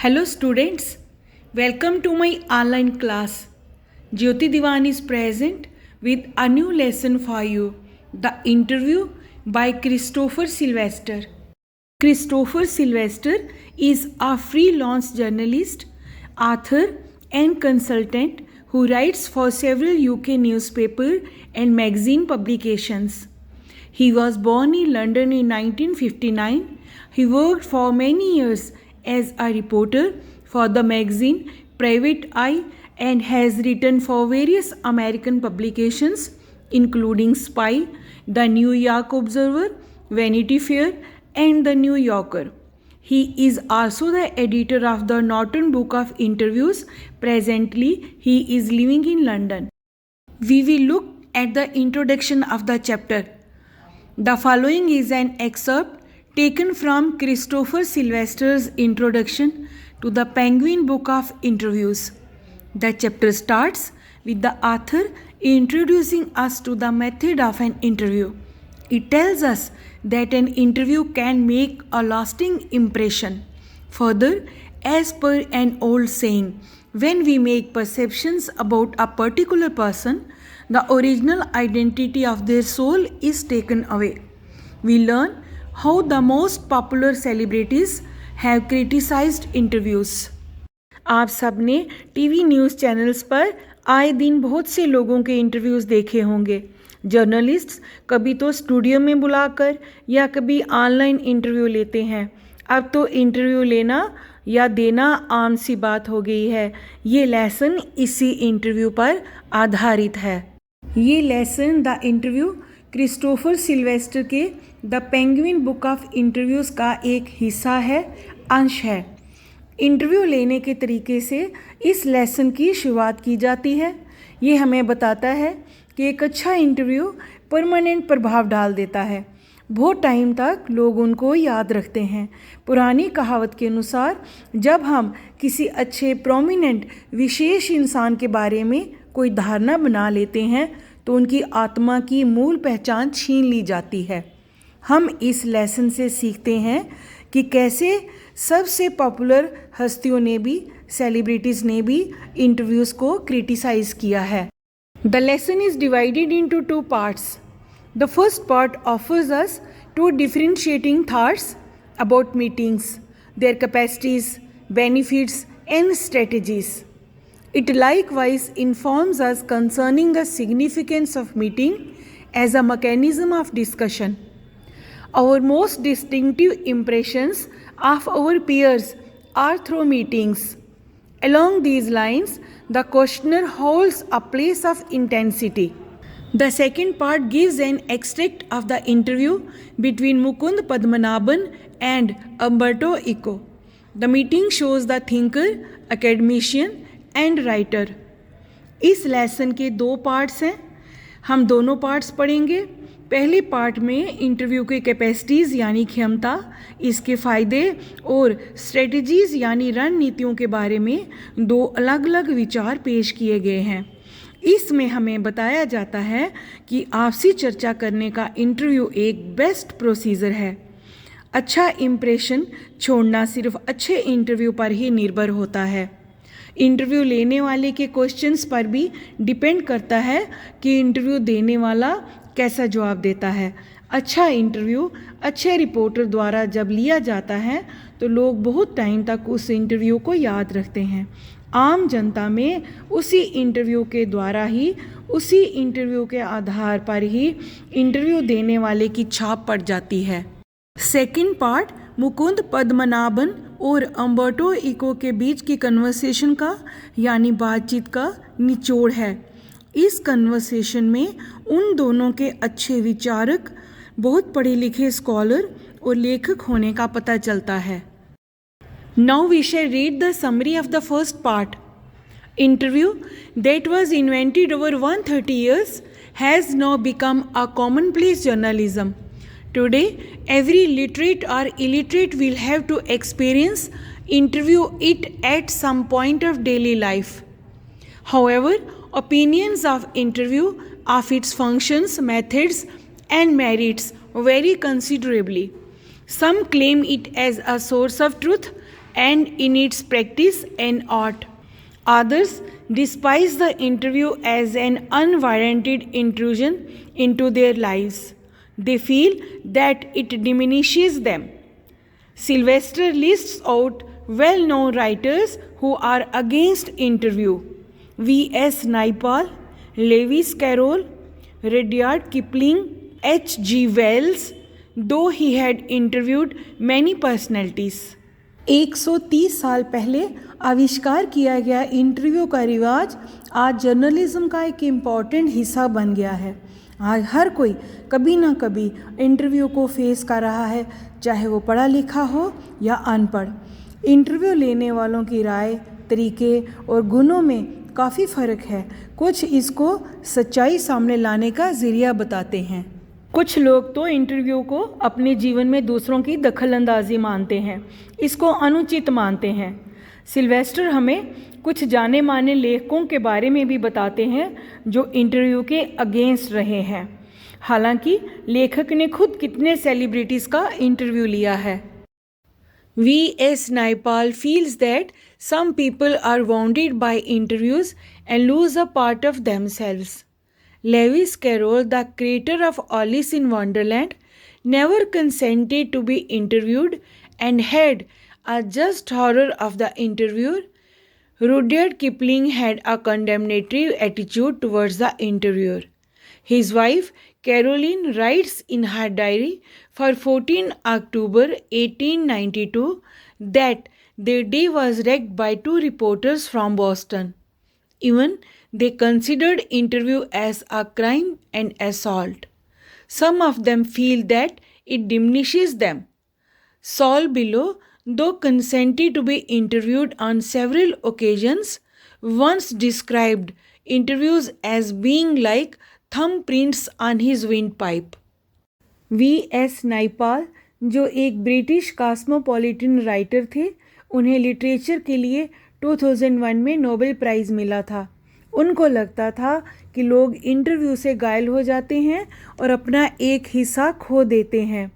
Hello students, welcome to my online class. Jyoti Diwan is present with a new lesson for you, the interview by Christopher Sylvester. Christopher Sylvester is a freelance journalist, author and consultant who writes for several UK newspaper and magazine publications. He was born in London in 1959. He worked for many years as a reporter for the magazine Private Eye and has written for various American publications including Spy, The New York Observer, Vanity Fair, and The New Yorker. He is also the editor of the Norton Book of Interviews. Presently, he is living in London. We will look at the introduction of the chapter. The following is an excerpt taken from Christopher Sylvester's introduction to the Penguin Book of Interviews. The chapter starts with the author introducing us to the method of an interview. It tells us that an interview can make a lasting impression. Further, as per an old saying, when we make perceptions about a particular person, the original identity of their soul is taken away. We learn how the most popular celebrities have criticized interviews. आप सब ने TV news channels पर आए दिन बहुत से लोगों के इंटरव्यूज़ देखे होंगे। जर्नलिस्ट्स कभी तो स्टूडियो में बुलाकर या कभी ऑनलाइन इंटरव्यू लेते हैं। अब तो इंटरव्यू लेना या देना आम सी बात हो गई है। ये लेसन इसी इंटरव्यू पर आधारित है। ये lesson the interview Christopher Silvester के the Penguin book of interviews का एक हिस्सा है, अंश है। इंटरव्यू लेने के तरीके से इस लेसन की शुरुआत की जाती है। ये हमें बताता है कि एक अच्छा इंटरव्यू परमानेंट प्रभाव डाल देता है। बहुत टाइम तक लोग उनको याद रखते हैं। पुरानी कहावत के अनुसार जब हम किसी अच्छे प्रोमिनेंट विशेष इंसान के बारे में कोई धारणा बना लेते हैं तो उनकी आत्मा की मूल पहचान छीन ली जाती है। हम इस लेसन से सीखते हैं कि कैसे सबसे पॉपुलर हस्तियों ने भी, सेलिब्रिटीज़ ने भी इंटरव्यूज़ को क्रिटिसाइज़ किया है। The lesson is divided into two parts. The first part offers us two differentiating thoughts about meetings, their capacities, benefits, and strategies. It likewise informs us concerning the significance of meeting as a mechanism of discussion. Our most distinctive impressions of our peers are through meetings. Along these lines, the questioner holds a place of intensity. The second part gives an extract of the interview between Mukund Padmanabhan and Umberto Eco. The meeting shows the thinker, academician and writer. इस lesson के दो parts हैं। हम दोनों parts पढ़ेंगे। पहले part में interview के कैपेसिटीज़ यानी क्षमता, इसके फ़ायदे और स्ट्रेटजीज़ यानी रणनीतियों के बारे में दो अलग अलग विचार पेश किए गए हैं। इसमें हमें बताया जाता है कि आपसी चर्चा करने का इंटरव्यू एक बेस्ट प्रोसीजर है। अच्छा इम्प्रेशन छोड़ना सिर्फ अच्छे इंटरव्यू पर ही निर्भर होता है। इंटरव्यू लेने वाले के क्वेश्चंस पर भी डिपेंड करता है कि इंटरव्यू देने वाला कैसा जवाब देता है। अच्छा इंटरव्यू अच्छे रिपोर्टर द्वारा जब लिया जाता है तो लोग बहुत टाइम तक उस इंटरव्यू को याद रखते हैं। आम जनता में उसी इंटरव्यू के द्वारा ही, उसी इंटरव्यू के आधार पर ही इंटरव्यू देने वाले की छाप पड़ जाती है। सेकंड पार्ट मुकुंद पद्मनाभन और अम्बर्टो इको के बीच की कन्वर्सेशन का यानी बातचीत का निचोड़ है। इस कन्वर्सेशन में उन दोनों के अच्छे विचारक, बहुत पढ़े लिखे स्कॉलर और लेखक होने का पता चलता है। Now we shall read the summary of the first part. Interview that was invented over 130 years has now become a commonplace journalism. Today, every literate or illiterate will have to experience interview it at some point of daily life. However, opinions of interview, of its functions, methods, and merits vary considerably. Some claim it as a source of truth, and in its practice and art. Others despise the interview as an unwarranted intrusion into their lives. They feel that it diminishes them. Sylvester lists out well known writers who are against interview: V.S. Naipaul, Lewis Carroll, Rudyard Kipling, H.G. Wells, though he had interviewed many personalities. 130 साल पहले आविष्कार किया गया interview का रिवाज आज journalism का एक इम्पॉर्टेंट हिस्सा बन गया है। आज हर कोई कभी ना कभी इंटरव्यू को फेस कर रहा है, चाहे वो पढ़ा लिखा हो या अनपढ़। इंटरव्यू लेने वालों की राय, तरीके और गुणों में काफ़ी फ़र्क है। कुछ इसको सच्चाई सामने लाने का ज़रिया बताते हैं। कुछ लोग तो इंटरव्यू को अपने जीवन में दूसरों की दखलंदाजी मानते हैं, इसको अनुचित मानते हैं। सिल्वेस्टर हमें कुछ जाने माने लेखकों के बारे में भी बताते हैं जो इंटरव्यू के अगेंस्ट रहे हैं। हालांकि लेखक ने खुद कितने सेलिब्रिटीज़ का इंटरव्यू लिया है। V.S. Naipaul feels that some people are wounded by interviews and lose a part of themselves. Lewis Carroll, the creator of Alice in Wonderland, never consented to be interviewed and had a just horror of the interviewer. Rudyard Kipling had a condemnatory attitude towards the interviewer. His wife, Caroline, writes in her diary for 14 October 1892 that their day was wrecked by two reporters from Boston. Even they considered interview as a crime and assault. Some of them feel that it diminishes them. Saul Bellow, though consented to be interviewed on several occasions, once described interviews as being like thumbprints on his windpipe. V.S. नाइपाल, जो एक British cosmopolitan writer थे, उन्हें literature के लिए 2001 में Nobel prize मिला था। उनको लगता था कि लोग इंटरव्यू से घायल हो जाते हैं और अपना एक हिस्सा खो देते हैं।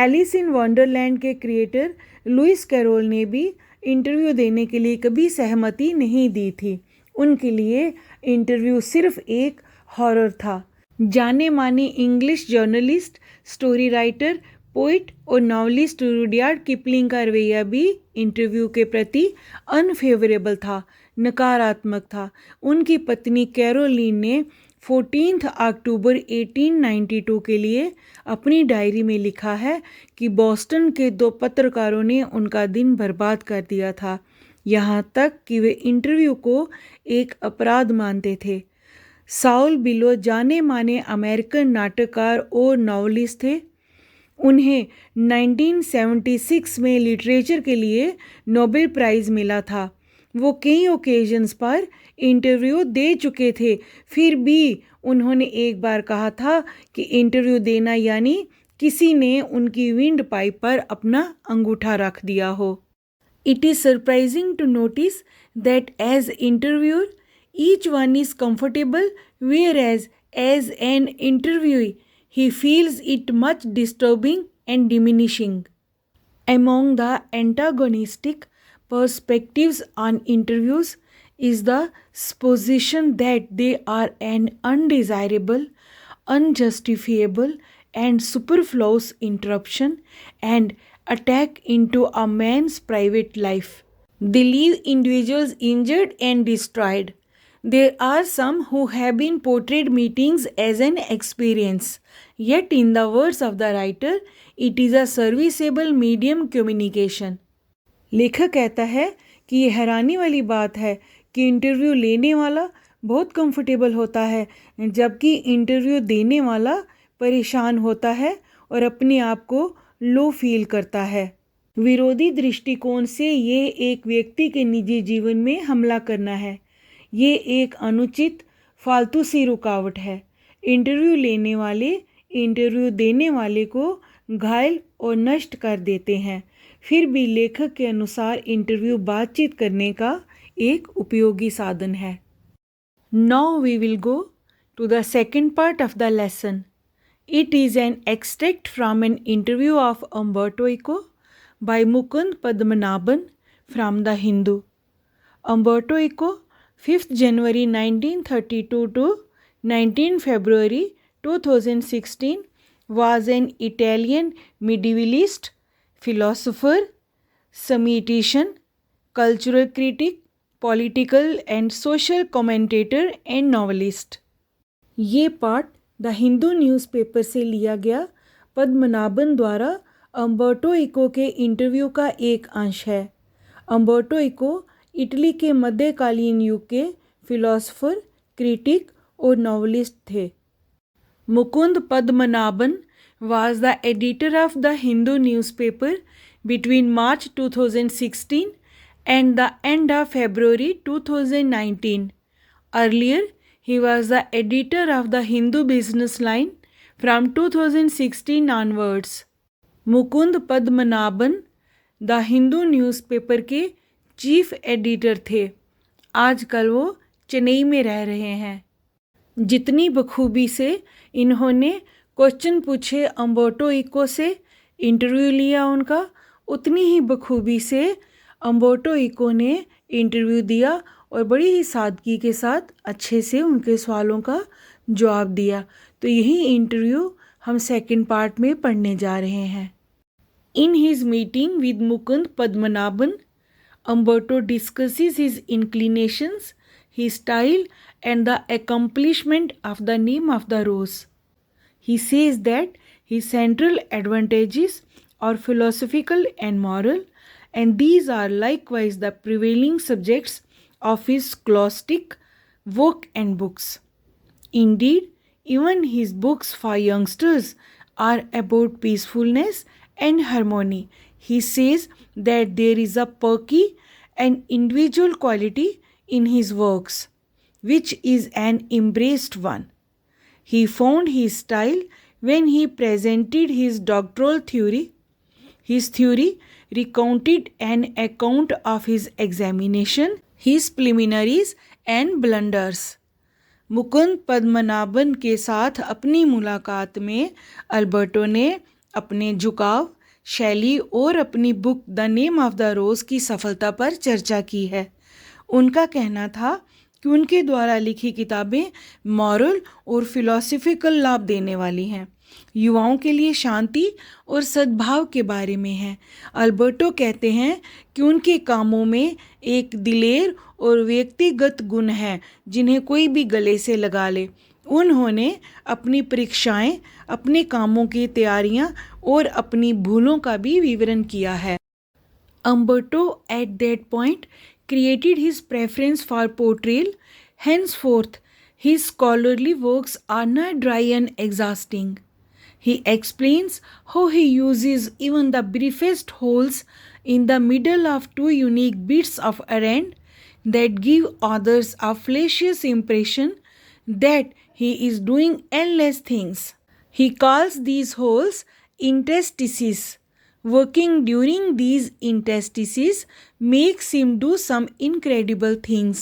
एलिस इन वंडरलैंड के क्रिएटर लुइस कैरोल ने भी इंटरव्यू देने के लिए कभी सहमति नहीं दी थी। उनके लिए इंटरव्यू सिर्फ एक हॉरर था। जाने माने English journalist, story writer, poet और नॉवलिस्ट रुडयार्ड किपलिंग का रवैया भी इंटरव्यू के प्रति अनफेवरेबल था, नकारात्मक था। उनकी पत्नी कैरोलिन ने 14 अक्टूबर 1892 के लिए अपनी डायरी में लिखा है कि बॉस्टन के दो पत्रकारों ने उनका दिन बर्बाद कर दिया था, यहाँ तक कि वे इंटरव्यू को एक अपराध मानते थे। साउल बिलो जाने माने अमेरिकन नाटककार और नॉवलिस्ट थे। उन्हें 1976 में लिटरेचर के लिए नोबेल प्राइज़ मिला था। वो कई ओकेजन्स पर इंटरव्यू दे चुके थे, फिर भी उन्होंने एक बार कहा था कि इंटरव्यू देना यानी किसी ने उनकी विंड पाइप पर अपना अंगूठा रख दिया हो। It is surprising to notice that as interviewer each one is comfortable, whereas as an interviewee he feels it much disturbing and diminishing. Among the antagonistic perspectives on interviews is the supposition that they are an undesirable, unjustifiable and superfluous interruption and attack into a man's private life. They leave individuals injured and destroyed. There are some who have been portrayed meetings as an experience, yet in the words of the writer, it is a serviceable medium communication. लेखक कहता है कि ये हैरानी वाली बात है कि इंटरव्यू लेने वाला बहुत कंफर्टेबल होता है, जबकि इंटरव्यू देने वाला परेशान होता है और अपने आप को लो फील करता है। विरोधी दृष्टिकोण से ये एक व्यक्ति के निजी जीवन में हमला करना है। ये एक अनुचित फालतू सी रुकावट है। इंटरव्यू लेने वाले इंटरव्यू देने वाले को घायल और नष्ट कर देते हैं। फिर भी लेखक के अनुसार इंटरव्यू बातचीत करने का एक उपयोगी साधन है। Now we will go to the second part of the lesson. It is an extract from an interview of Umberto Eco by Mukund Padmanabhan from the Hindu. Umberto Eco, 5th January 1932 to 19 February 2016, was an Italian medievalist, philosopher, semitician, cultural critic, political and social commentator and novelist. ये पाठ the Hindu newspaper से लिया गया पद्मनाभन द्वारा Umberto eco के interview का एक अंश है। अम्बर्टो इको इटली के मध्यकालीन युग के फिलोसोफर, क्रिटिक और नॉवलिस्ट थे। Mukund Padmanabhan was the editor of the Hindu newspaper between March 2016 and the end of February 2019. Earlier, he was the editor of the Hindu Business Line from 2016 onwards. Mukund Padmanabhan the Hindu newspaper के chief editor थे। आजकल वो चेन्नई में रह रहे हैं। जितनी बखूबी से इन्होंने क्वेश्चन पूछे अम्बर्टो इको से, इंटरव्यू लिया उनका, उतनी ही बखूबी से अम्बर्टो इको ने इंटरव्यू दिया और बड़ी ही सादगी के साथ अच्छे से उनके सवालों का जवाब दिया। तो यही इंटरव्यू हम सेकंड पार्ट में पढ़ने जा रहे हैं। In his meeting with Mukund Padmanabhan, Umberto discusses his inclinations, his style and the accomplishment of the name of the rose. He says that his central advantages are philosophical and moral, and these are likewise the prevailing subjects of his scholastic work and books. Indeed, even his books for youngsters are about peacefulness and harmony. He says that there is a perky and individual quality in his works, which is an embraced one. He found his style when he presented his doctoral theory. His theory recounted an account of his examination, his preliminaries and blunders. Mukund Padmanabhan के साथ अपनी मुलाकात में Alberto ने अपने झुकाव, शैली और अपनी book the name of the rose की सफलता पर चर्चा की है। उनका कहना था कि उनके द्वारा लिखी किताबें मॉरल और फिलॉसफिकल लाभ देने वाली हैं, युवाओं के लिए शांति और सद्भाव के बारे में हैं। अल्बर्टो कहते हैं कि उनके कामों में एक दिलेर और व्यक्तिगत गुण है जिन्हें कोई भी गले से लगा ले। उन्होंने अपनी परीक्षाएं, अपने कामों की तैयारियां और अपनी भूलों का भी विवरण किया है। Umberto at that point created his preference for portrayal. Henceforth, his scholarly works are not dry and exhausting. He explains how he uses even the briefest holes in the middle of two unique bits of errand that give others a fallacious impression that he is doing endless things. He calls these holes interstices. Working during these interstices makes him do some incredible things.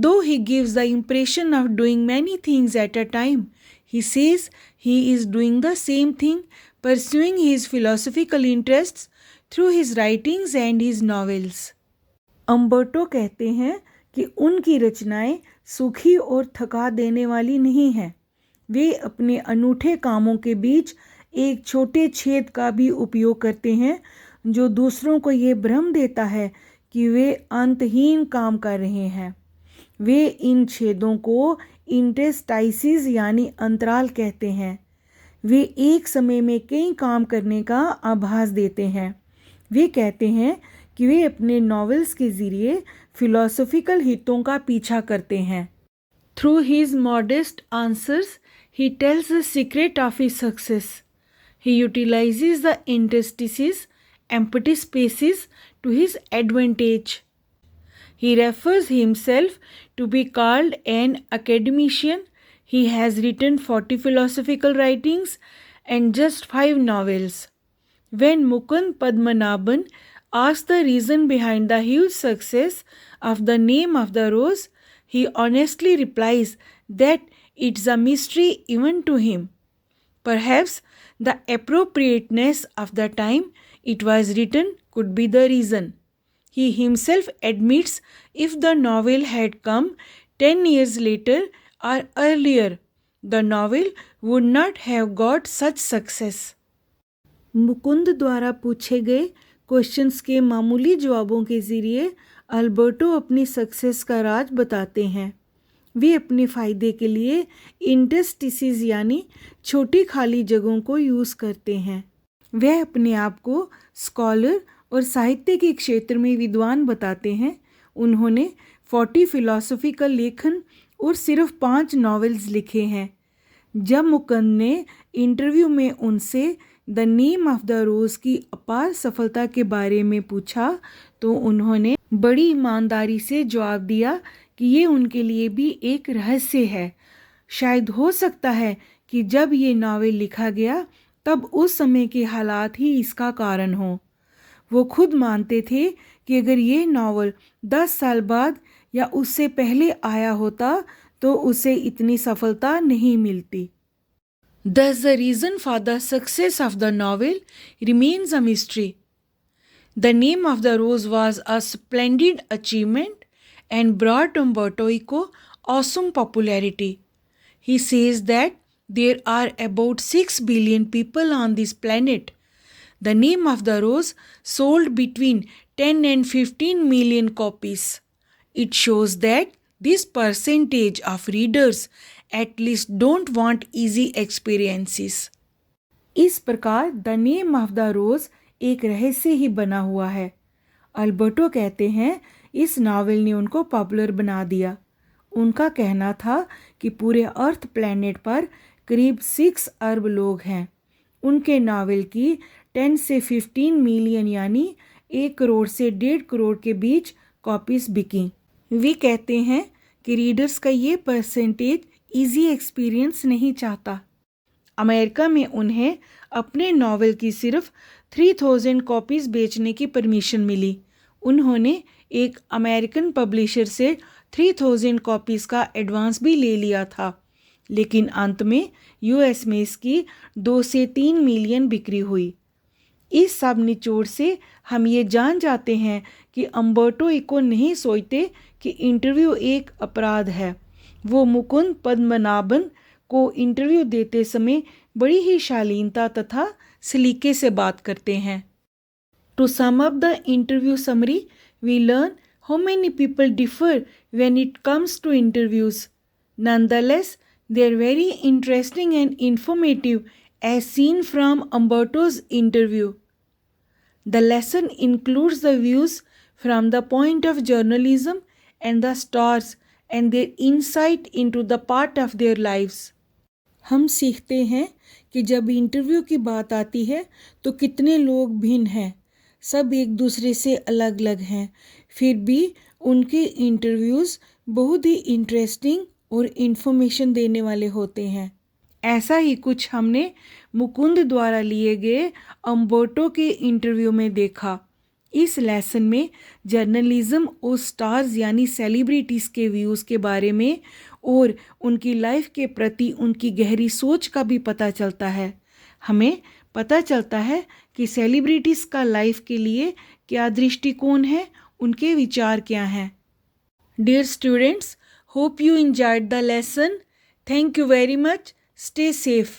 Though he gives the impression of doing many things at a time, he says he is doing the same thing, pursuing his philosophical interests through his writings and his novels. Umberto कहते हैं कि उनकी रचनाएं सूखी और थका देने वाली नहीं हैं। वे अपने अनूठे कामों के बीच एक छोटे छेद का भी उपयोग करते हैं जो दूसरों को ये भ्रम देता है कि वे अंतहीन काम कर रहे हैं। वे इन छेदों को इंटरस्टाइसिस यानी अंतराल कहते हैं। वे एक समय में कई काम करने का आभास देते हैं। वे कहते हैं कि वे अपने नॉवेल्स के ज़रिए फिलोसॉफिकल हितों का पीछा करते हैं। Through his modest answers he tells the secret of his success. He utilizes the interstices, empty spaces, to his advantage. He refers himself to be called an academician. He has written 40 philosophical writings and just 5 novels. When Mukund Padmanabhan asks the reason behind the huge success of the name of the rose, he honestly replies that it's a mystery even to him. Perhaps the appropriateness of the time it was written could be the reason. He himself admits if the novel had come 10 years later or earlier, the novel would not have got such success. Mukund द्वारा पूछे गए questions के मामूली जवाबों के ज़रिए Alberto अपनी success का राज बताते हैं। वे अपने फ़ायदे के लिए इंटरस्टिसेस यानी छोटी खाली जगहों को यूज़ करते हैं। वह अपने आप को स्कॉलर और साहित्य के क्षेत्र में विद्वान बताते हैं। उन्होंने 40 फिलॉसफिकल लेखन और सिर्फ 5 नॉवेल्स लिखे हैं। जब मुकुंद ने इंटरव्यू में उनसे द नेम ऑफ द रोज़ की अपार सफलता के बारे में पूछा तो उन्होंने बड़ी ईमानदारी से जवाब दिया कि ये उनके लिए भी एक रहस्य है। शायद हो सकता है कि जब ये नावल लिखा गया तब उस समय के हालात ही इसका कारण हो। वो खुद मानते थे कि अगर ये नावल 10 साल बाद या उससे पहले आया होता तो उसे इतनी सफलता नहीं मिलती। Thus the reason for the success of the novel remains a mystery. The Name of the Rose was a splendid achievement and brought Umberto Eco awesome popularity. He says that there are about 6 billion people on this planet. The Name of the Rose sold between 10 and 15 million copies. It shows that this percentage of readers at least don't want easy experiences. इस प्रकार the name of the रोज़ एक रहस्य ही बना हुआ है। Alberto कहते हैं इस नावल ने उनको पॉपुलर बना दिया। उनका कहना था कि पूरे अर्थ प्लैनेट पर करीब 6 अरब लोग हैं। उनके नावल की 10 से 15 मिलियन यानी 1 करोड़ से 1.5 करोड़ के बीच कॉपीज़ बिकी। वे कहते हैं कि रीडर्स का ये परसेंटेज इजी एक्सपीरियंस नहीं चाहता। अमेरिका में उन्हें अपने नावल की सिर्फ 3000 कॉपीज़ बेचने की परमिशन मिली। उन्होंने एक अमेरिकन पब्लिशर से 3000 कॉपीज़ का एडवांस भी ले लिया था, लेकिन अंत में यूएस में इसकी 2 से 3 मिलियन बिक्री हुई। इस सब निचोड़ से हम ये जान जाते हैं कि उम्बर्टो इको नहीं सोचते कि इंटरव्यू एक अपराध है। वो मुकुंद पद्मनाभन को इंटरव्यू देते समय बड़ी ही शालीनता तथा सलीके से बात करते हैं। To sum up the interview summary, we learn how many people differ when it comes to interviews. Nonetheless they are very interesting and informative as seen from Umberto's interview. The lesson includes the views from the point of journalism and the stars and their insight into the part of their lives. हम सीखते हैं कि जब interview की बात आती है तो कितने लोग भिन्न हैं, सब एक दूसरे से अलग अलग हैं, फिर भी उनके इंटरव्यूज़ बहुत ही इंटरेस्टिंग और इन्फॉर्मेशन देने वाले होते हैं। ऐसा ही कुछ हमने मुकुंद द्वारा लिए गए उम्बर्टो के इंटरव्यू में देखा। इस लेसन में जर्नलिज्म और स्टार्स यानी सेलिब्रिटीज़ के व्यूज़ के बारे में और उनकी लाइफ के प्रति उनकी गहरी सोच का भी पता चलता है। हमें पता चलता है कि सेलिब्रिटीज़ का लाइफ के लिए क्या दृष्टिकोण है, उनके विचार क्या हैं। Dear students, hope you enjoyed the lesson. Thank you very much. Stay safe.